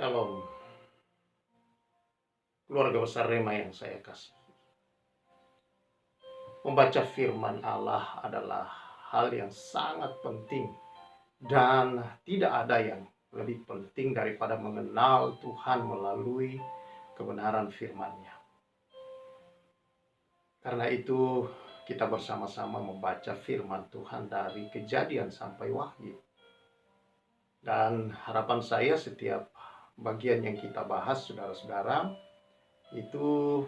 Shalom, keluarga besar Rema yang saya kasih. Membaca firman Allah adalah hal yang sangat penting dan tidak ada yang lebih penting daripada mengenal Tuhan melalui kebenaran firman-Nya. Karena itu kita bersama-sama membaca firman Tuhan dari Kejadian sampai Wahyu. Dan harapan saya setiap bagian yang kita bahas, saudara-saudara, itu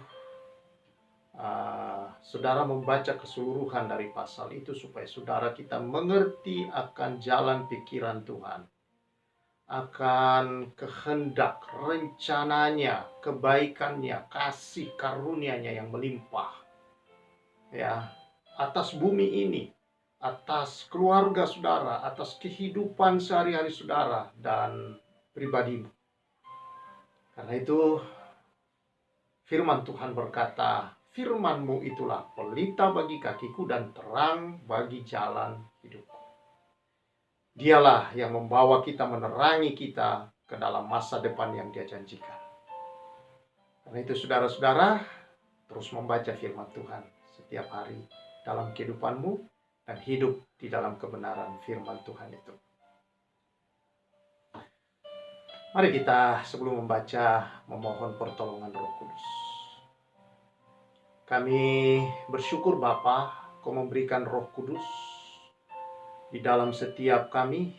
saudara membaca keseluruhan dari pasal itu supaya saudara kita mengerti akan jalan pikiran Tuhan, akan kehendak, rencananya, kebaikannya, kasih karunia-Nya yang melimpah ya atas bumi ini, atas keluarga saudara, atas kehidupan sehari-hari saudara dan pribadimu. Karena itu firman Tuhan berkata, firman-Mu itulah pelita bagi kakiku dan terang bagi jalan hidupku. Dialah yang membawa kita, menerangi kita ke dalam masa depan yang Dia janjikan. Karena itu saudara-saudara, terus membaca firman Tuhan setiap hari dalam kehidupanmu dan hidup di dalam kebenaran firman Tuhan itu. Mari kita sebelum membaca memohon pertolongan Roh Kudus. Kami bersyukur Bapa, Kau memberikan Roh Kudus di dalam setiap kami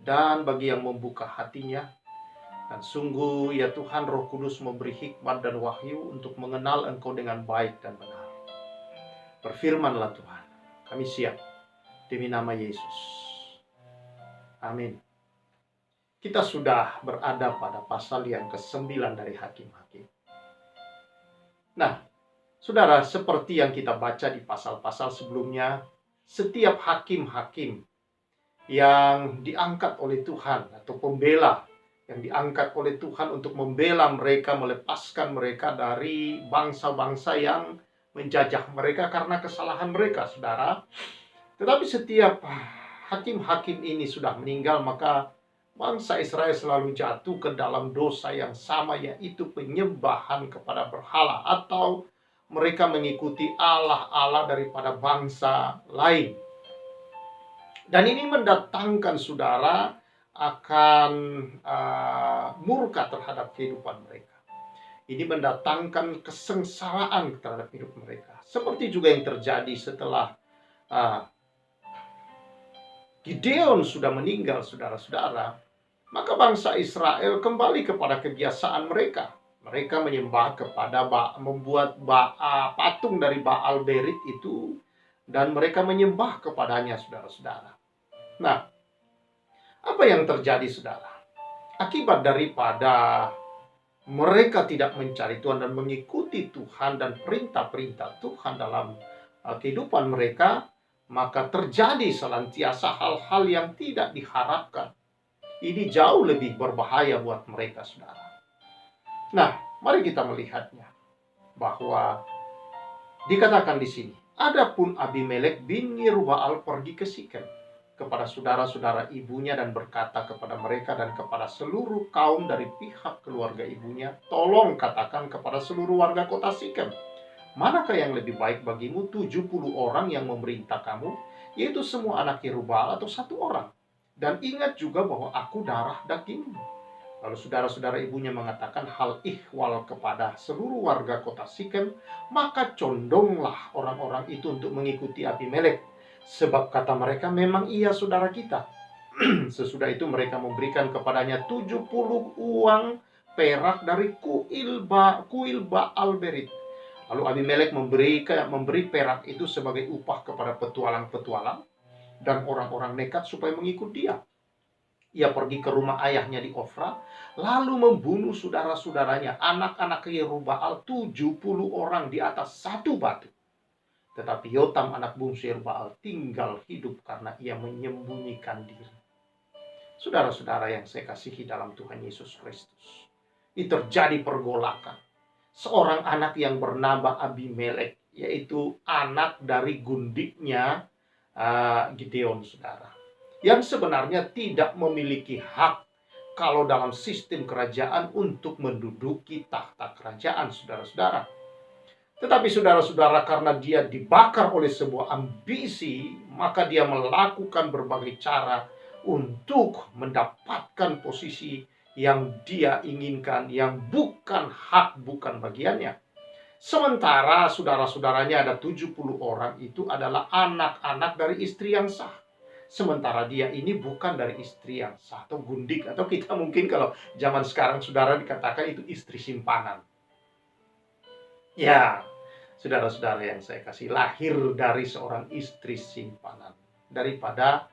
dan bagi yang membuka hatinya. Dan sungguh ya Tuhan, Roh Kudus memberi hikmat dan wahyu untuk mengenal Engkau dengan baik dan benar. Berfirmanlah Tuhan, kami siap demi nama Yesus. Amin. Kita sudah berada pada pasal yang ke-9 dari Hakim-Hakim. Nah, saudara, seperti yang kita baca di pasal-pasal sebelumnya, setiap hakim-hakim yang diangkat oleh Tuhan atau pembela yang diangkat oleh Tuhan untuk membela mereka, melepaskan mereka dari bangsa-bangsa yang menjajah mereka karena kesalahan mereka, saudara. Tetapi setiap hakim-hakim ini sudah meninggal, maka bangsa Israel selalu jatuh ke dalam dosa yang sama, yaitu penyembahan kepada berhala atau mereka mengikuti Allah-Allah daripada bangsa lain. Dan ini mendatangkan saudara akan murka terhadap kehidupan mereka. Ini mendatangkan kesengsaraan terhadap hidup mereka. Seperti juga yang terjadi setelah Gideon sudah meninggal, saudara-saudara. Maka bangsa Israel kembali kepada kebiasaan mereka. Mereka menyembah kepada membuat patung dari Baal Berit itu, dan mereka menyembah kepadanya, saudara-saudara. Nah, apa yang terjadi, saudara? Akibat daripada mereka tidak mencari Tuhan dan mengikuti Tuhan dan perintah-perintah Tuhan dalam kehidupan mereka, maka terjadi senantiasa hal-hal yang tidak diharapkan. Ini jauh lebih berbahaya buat mereka, saudara. Nah, mari kita melihatnya. Bahwa dikatakan di sini, adapun Abimelek bin Yerubbaal pergi ke Sikem kepada saudara-saudara ibunya dan berkata kepada mereka dan kepada seluruh kaum dari pihak keluarga ibunya, tolong katakan kepada seluruh warga kota Sikem, manakah yang lebih baik bagimu, 70 orang yang memerintah kamu, yaitu semua anak Yerubbaal atau 1 orang? Dan ingat juga bahwa aku darah dagingmu. Lalu saudara-saudara ibunya mengatakan hal ihwal kepada seluruh warga kota Sikem, maka condonglah orang-orang itu untuk mengikuti Abimelek. Sebab kata mereka, memang ia saudara kita. Sesudah itu mereka memberikan kepadanya 70 uang perak dari kuil Baal Berit. Lalu Abimelek memberi perak itu sebagai upah kepada petualang-petualang dan orang-orang nekat supaya mengikut dia. Ia pergi ke rumah ayahnya di Ofra, lalu membunuh saudara-saudaranya, anak-anak Yerubbaal 70 orang di atas 1 batu. Tetapi Yotam anak bungsu Yerubbaal tinggal hidup karena ia menyembunyikan diri. Saudara-saudara yang saya kasihi dalam Tuhan Yesus Kristus, ini terjadi pergolakan. Seorang anak yang bernama Abimelek, yaitu anak dari gundiknya Gideon, saudara, yang sebenarnya tidak memiliki hak kalau dalam sistem kerajaan untuk menduduki tahta kerajaan, saudara-saudara. Tetapi saudara-saudara, karena dia dibakar oleh sebuah ambisi, maka dia melakukan berbagai cara untuk mendapatkan posisi yang dia inginkan, yang bukan hak, bukan bagiannya. Sementara saudara-saudaranya ada 70 orang itu adalah anak-anak dari istri yang sah. Sementara dia ini bukan dari istri yang sah, atau gundik, atau kita mungkin kalau zaman sekarang saudara dikatakan itu istri simpanan. Ya, saudara-saudara yang saya kasih, lahir dari seorang istri simpanan daripada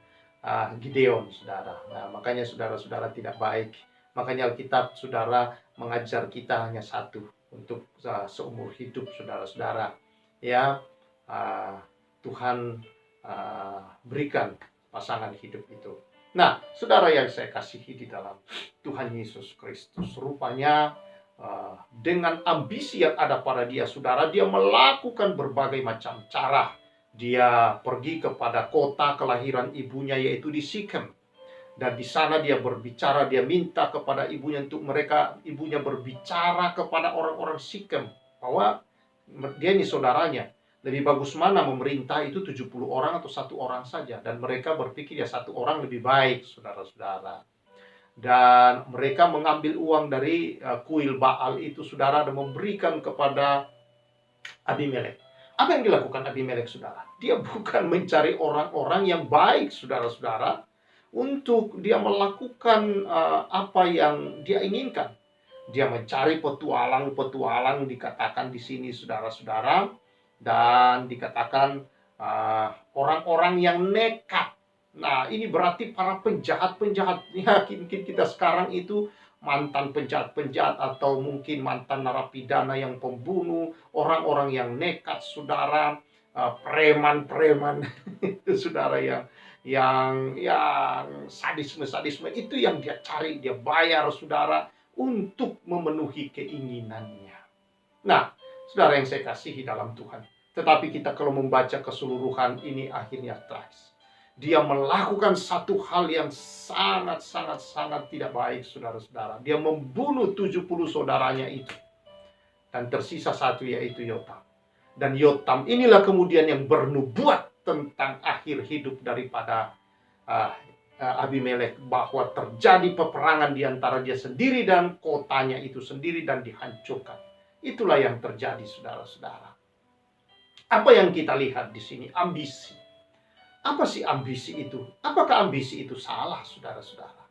Gideon, saudara. Nah, makanya saudara-saudara tidak baik. Makanya Alkitab, saudara, mengajar kita hanya satu untuk seumur hidup, saudara-saudara. Ya, Tuhan berikan pasangan hidup itu. Nah, saudara yang saya kasihi di dalam Tuhan Yesus Kristus, rupanya dengan ambisi yang ada pada dia, saudara, dia melakukan berbagai macam cara. Dia pergi kepada kota kelahiran ibunya, yaitu di Sikem. Dan di sana dia berbicara, dia minta kepada ibunya untuk ibunya berbicara kepada orang-orang Sikem bahwa dia ini saudaranya. Lebih bagus mana memerintah itu 70 orang atau satu orang saja. Dan mereka berpikir ya satu orang lebih baik, saudara-saudara. Dan mereka mengambil uang dari kuil Baal itu, saudara, dan memberikan kepada Abimelek. Apa yang dilakukan Abimelek, saudara? Dia bukan mencari orang-orang yang baik, saudara-saudara, untuk dia melakukan apa yang dia inginkan. Dia mencari petualang-petualang, dikatakan di sini, saudara-saudara, dan dikatakan orang-orang yang nekat. Nah, ini berarti para penjahat-penjahat. Ya, mungkin kita sekarang itu mantan penjahat-penjahat, atau mungkin mantan narapidana yang pembunuh, orang-orang yang nekat, saudara, preman-preman itu, saudara, yang sadisme itu yang dia cari, dia bayar, saudara, untuk memenuhi keinginannya. Nah, saudara yang saya kasihi dalam Tuhan, tetapi kita kalau membaca keseluruhan ini akhirnya tragis. Dia melakukan satu hal yang sangat tidak baik, saudara-saudara. Dia membunuh 70 saudaranya itu. Dan tersisa satu, yaitu Yotam. Dan Yotam inilah kemudian yang bernubuat tentang akhir hidup daripada Abimelek, bahwa terjadi peperangan di antara dia sendiri dan kotanya itu sendiri, dan dihancurkan. Itulah yang terjadi, saudara-saudara. Apa yang kita lihat di sini? Ambisi. Apa sih ambisi itu? Apakah ambisi itu salah, saudara-saudara?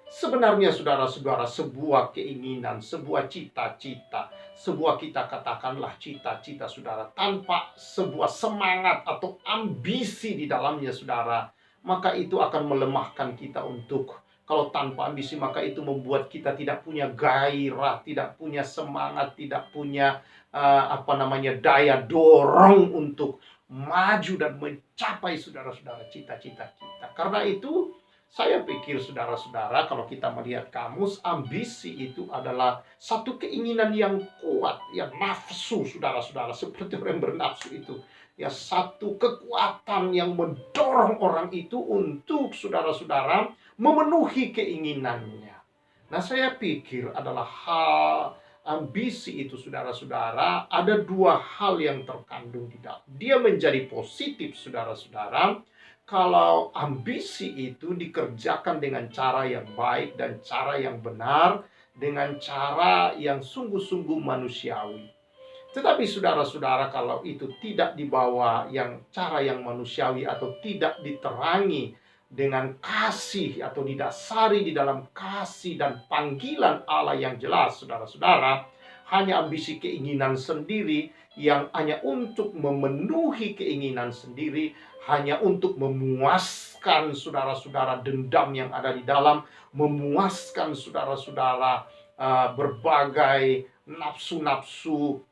Sebenarnya, saudara-saudara, sebuah keinginan, sebuah cita-cita, sebuah, kita katakanlah cita-cita, saudara, tanpa sebuah semangat atau ambisi di dalamnya, saudara, maka itu akan melemahkan kita untuk, kalau tanpa ambisi, maka itu membuat kita tidak punya gairah, tidak punya semangat, tidak punya daya dorong untuk maju dan mencapai, saudara-saudara, cita-cita kita. Karena itu saya pikir, saudara-saudara, kalau kita melihat kamus, ambisi itu adalah satu keinginan yang kuat, yang nafsu, saudara-saudara, seperti orang bernafsu itu. Ya, satu kekuatan yang mendorong orang itu untuk, saudara-saudara, memenuhi keinginannya. Nah, saya pikir adalah hal ambisi itu, saudara-saudara, ada dua hal yang terkandung di dalam. Dia menjadi positif, saudara-saudara, kalau ambisi itu dikerjakan dengan cara yang baik dan cara yang benar, dengan cara yang sungguh-sungguh manusiawi. Tetapi saudara-saudara, kalau itu tidak dibawa cara yang manusiawi, atau tidak diterangi dengan kasih, atau didasari di dalam kasih dan panggilan Allah yang jelas, saudara-saudara, hanya ambisi keinginan sendiri, yang hanya untuk memenuhi keinginan sendiri, hanya untuk memuaskan, saudara-saudara, dendam yang ada di dalam, memuaskan, saudara-saudara, berbagai nafsu-nafsu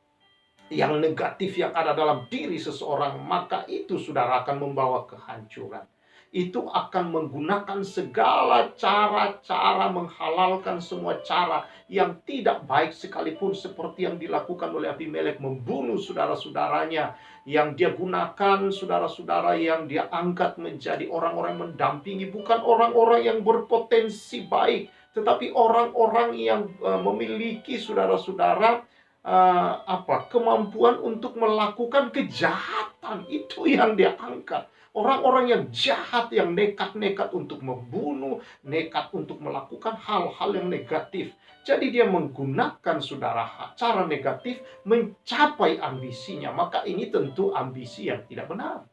yang negatif yang ada dalam diri seseorang, maka itu, saudara, akan membawa kehancuran. Itu akan menggunakan segala cara-cara, menghalalkan semua cara yang tidak baik sekalipun, seperti yang dilakukan oleh Abimelek, membunuh saudara-saudaranya, yang dia gunakan, saudara-saudara, yang dia angkat menjadi orang-orang mendampingi, bukan orang-orang yang berpotensi baik, Tetapi orang-orang yang memiliki saudara-saudara kemampuan untuk melakukan kejahatan, itu yang dia angkat. Orang-orang yang jahat, yang nekat-nekat untuk membunuh, nekat untuk melakukan hal-hal yang negatif. Jadi dia menggunakan saudara cara negatif mencapai ambisinya. Maka ini tentu ambisi yang tidak benar.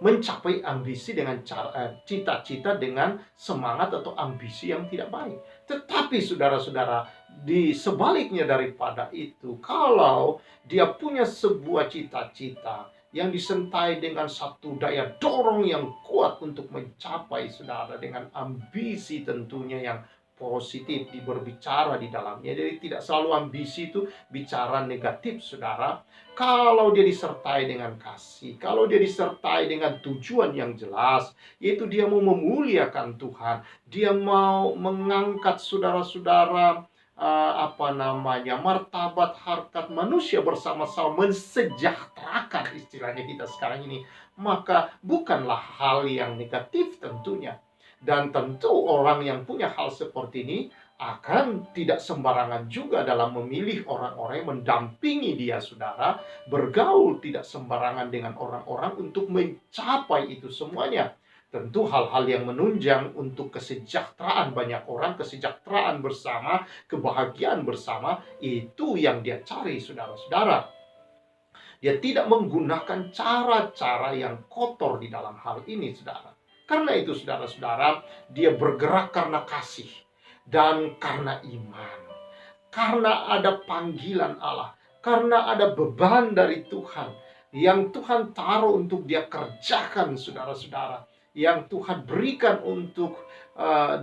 Mencapai ambisi dengan cita-cita dengan semangat atau ambisi yang tidak baik. Tetapi saudara-saudara, di sebaliknya daripada itu, kalau dia punya sebuah cita-cita yang disertai dengan satu daya dorong yang kuat untuk mencapai, saudara, dengan ambisi tentunya yang positif berbicara di dalamnya. Jadi tidak selalu ambisi itu bicara negatif, saudara. Kalau dia disertai dengan kasih, kalau dia disertai dengan tujuan yang jelas, yaitu dia mau memuliakan Tuhan, dia mau mengangkat saudara-saudara, martabat harkat manusia bersama-sama, mensejahterakan istilahnya kita sekarang ini, maka bukanlah hal yang negatif tentunya. Dan tentu orang yang punya hal seperti ini akan tidak sembarangan juga dalam memilih orang-orang yang mendampingi dia, saudara. Bergaul tidak sembarangan dengan orang-orang untuk mencapai itu semuanya. Tentu hal-hal yang menunjang untuk kesejahteraan banyak orang, kesejahteraan bersama, kebahagiaan bersama, itu yang dia cari, saudara-saudara. Dia tidak menggunakan cara-cara yang kotor di dalam hal ini, saudara. Karena itu, saudara-saudara, dia bergerak karena kasih dan karena iman. Karena ada panggilan Allah, karena ada beban dari Tuhan yang Tuhan taruh untuk dia kerjakan, saudara-saudara, yang Tuhan berikan untuk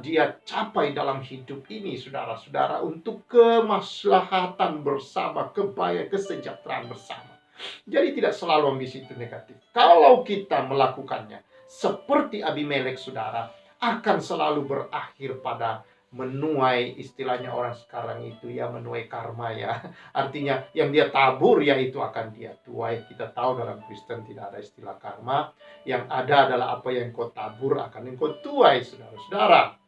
dia capai dalam hidup ini, saudara-saudara, untuk kemaslahatan bersama, kesejahteraan bersama. Jadi tidak selalu ambisi itu negatif. Kalau kita melakukannya seperti Abimelek, saudara, akan selalu berakhir pada menuai, istilahnya orang sekarang itu ya, menuai karma ya. Artinya yang dia tabur ya itu akan dia tuai. Kita tahu dalam Kristen tidak ada istilah karma. Yang ada adalah apa yang kau tabur akan yang kau tuai, saudara-saudara.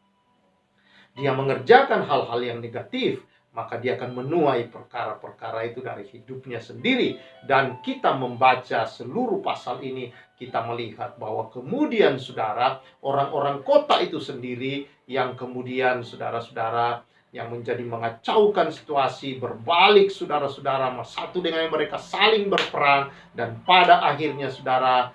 Dia mengerjakan hal-hal yang negatif, maka dia akan menuai perkara-perkara itu dari hidupnya sendiri. Dan kita membaca seluruh pasal ini, kita melihat bahwa kemudian, saudara, orang-orang kota itu sendiri yang kemudian, saudara-saudara, yang menjadi mengacaukan situasi, berbalik, saudara-saudara, satu dengan yang mereka saling berperang, dan pada akhirnya, saudara,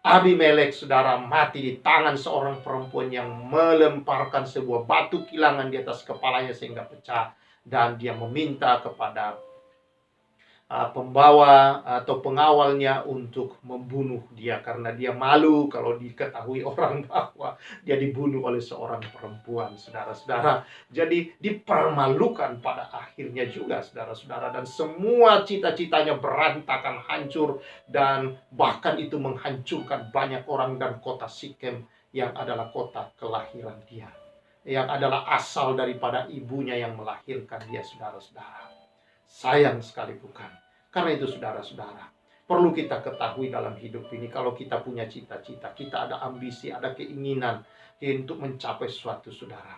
Abimelek, saudara, mati di tangan seorang perempuan yang melemparkan sebuah batu kilangan di atas kepalanya sehingga pecah. Dan dia meminta kepada pembawa atau pengawalnya untuk membunuh dia, karena dia malu kalau diketahui orang bahwa dia dibunuh oleh seorang perempuan, saudara-saudara. Jadi dipermalukan pada akhirnya juga, saudara-saudara, dan semua cita-citanya berantakan, hancur, dan bahkan itu menghancurkan banyak orang. Dan kota Sikem yang adalah kota kelahiran dia, yang adalah asal daripada ibunya yang melahirkan dia, saudara-saudara. Sayang sekali, bukan? Karena itu, saudara-saudara, perlu kita ketahui dalam hidup ini, kalau kita punya cita-cita, kita ada ambisi, ada keinginan untuk mencapai sesuatu, saudara,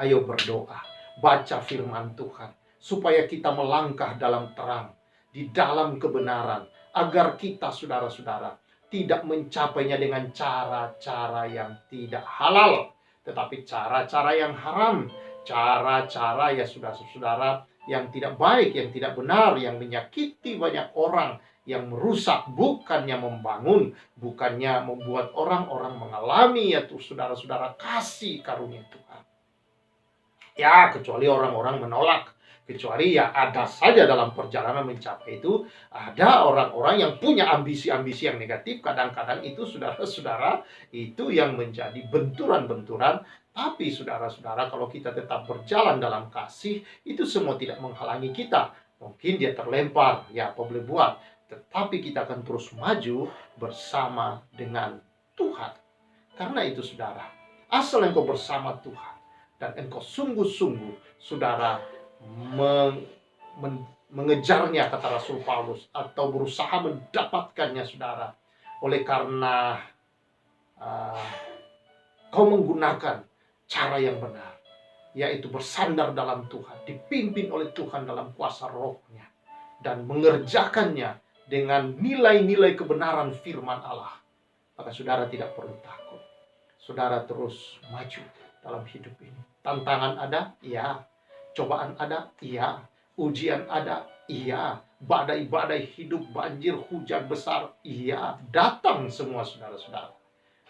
ayo berdoa, baca firman Tuhan, supaya kita melangkah dalam terang, di dalam kebenaran, agar kita, saudara-saudara, tidak mencapainya dengan cara-cara yang tidak halal, tetapi cara-cara yang haram, cara-cara ya, saudara-saudara, yang tidak baik, yang tidak benar, yang menyakiti banyak orang, yang merusak, bukannya membangun, bukannya membuat orang-orang mengalami ya tuh, saudara-saudara, kasih karunia Tuhan. Ya, kecuali orang-orang menolak, kecuali ya ada saja dalam perjalanan mencapai itu, ada orang-orang yang punya ambisi-ambisi yang negatif. Kadang-kadang itu, saudara-saudara, itu yang menjadi benturan-benturan. Tapi saudara-saudara, kalau kita tetap berjalan dalam kasih, itu semua tidak menghalangi kita. Mungkin dia terlempar, ya apa boleh buat. Tetapi kita akan terus maju bersama dengan Tuhan. Karena itu, saudara, asal engkau bersama Tuhan, dan engkau sungguh-sungguh, saudara, mengejarnya, kata Rasul Paulus, atau berusaha mendapatkannya, saudara. Oleh karena kau menggunakan cara yang benar, yaitu bersandar dalam Tuhan, dipimpin oleh Tuhan dalam kuasa Roh-Nya, dan mengerjakannya dengan nilai-nilai kebenaran firman Allah, maka saudara tidak perlu takut. Saudara terus maju dalam hidup ini. Tantangan ada? Iya. Cobaan ada? Iya. Ujian ada? Iya. Badai-badai hidup, banjir, hujan besar? Iya. Datang semua saudara-saudara.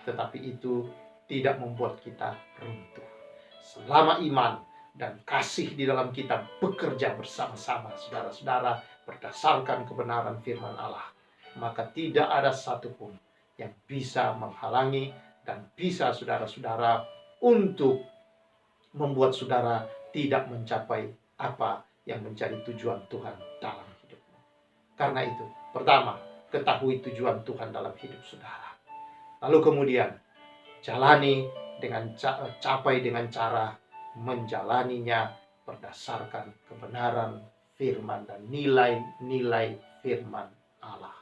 Tetapi itu tidak membuat kita runtuh. Selama iman dan kasih di dalam kita bekerja bersama-sama, saudara-saudara, berdasarkan kebenaran firman Allah, maka tidak ada satupun yang bisa menghalangi dan bisa saudara-saudara untuk membuat saudara tidak mencapai apa yang menjadi tujuan Tuhan dalam hidupmu. Karena itu, pertama, ketahui tujuan Tuhan dalam hidup saudara. Lalu kemudian, jalani dengan capai dengan cara menjalaninya berdasarkan kebenaran firman dan nilai-nilai firman Allah.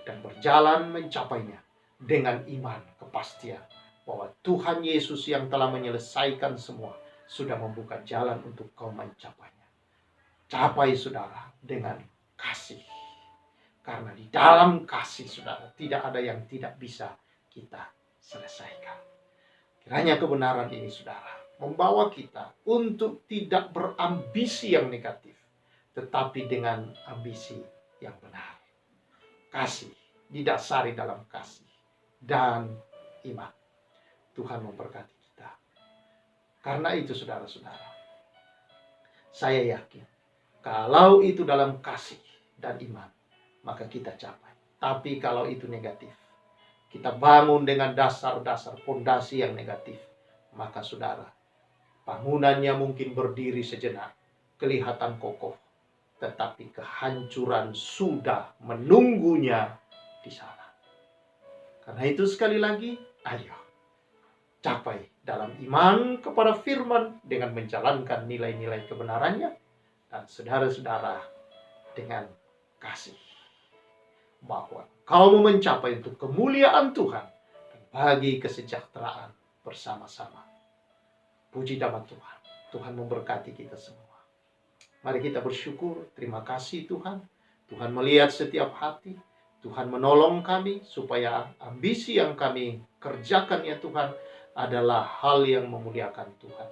Dan berjalan mencapainya dengan iman kepastian bahwa Tuhan Yesus yang telah menyelesaikan semua sudah membuka jalan untuk kau mencapainya. Capai saudara dengan kasih. Karena di dalam kasih saudara tidak ada yang tidak bisa kita selesaikan. Kiranya kebenaran ini saudara membawa kita untuk tidak berambisi yang negatif, tetapi dengan ambisi yang benar. Kasih, didasari dalam kasih dan iman. Tuhan memberkati kita. Karena itu saudara-saudara, saya yakin kalau itu dalam kasih dan iman, maka kita capai. Tapi kalau itu negatif, kita bangun dengan dasar-dasar fondasi yang negatif, maka saudara, bangunannya mungkin berdiri sejenak, kelihatan kokoh, tetapi kehancuran sudah menunggunya di sana. Karena itu sekali lagi, ayo capai dalam iman kepada firman dengan menjalankan nilai-nilai kebenarannya, dan saudara-saudara dengan kasih, bahwa kau mencapai untuk kemuliaan Tuhan dan bagi kesejahteraan bersama-sama. Puji nama Tuhan. Tuhan memberkati kita semua. Mari kita bersyukur. Terima kasih Tuhan. Tuhan melihat setiap hati. Tuhan menolong kami supaya ambisi yang kami kerjakan ya Tuhan adalah hal yang memuliakan Tuhan.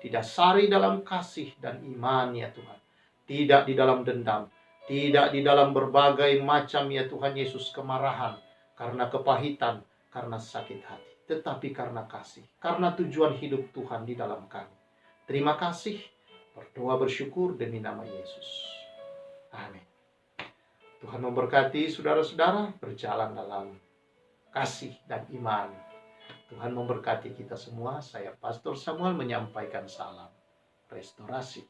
Didasari dalam kasih dan iman ya Tuhan. Tidak di dalam dendam. Tidak di dalam berbagai macam ya Tuhan Yesus kemarahan. Karena kepahitan. Karena sakit hati. Tetapi karena kasih. Karena tujuan hidup Tuhan di dalam kami. Terima kasih. Berdoa bersyukur demi nama Yesus. Amin. Tuhan memberkati saudara-saudara berjalan dalam kasih dan iman. Tuhan memberkati kita semua. Saya Pastor Samuel menyampaikan salam restorasi.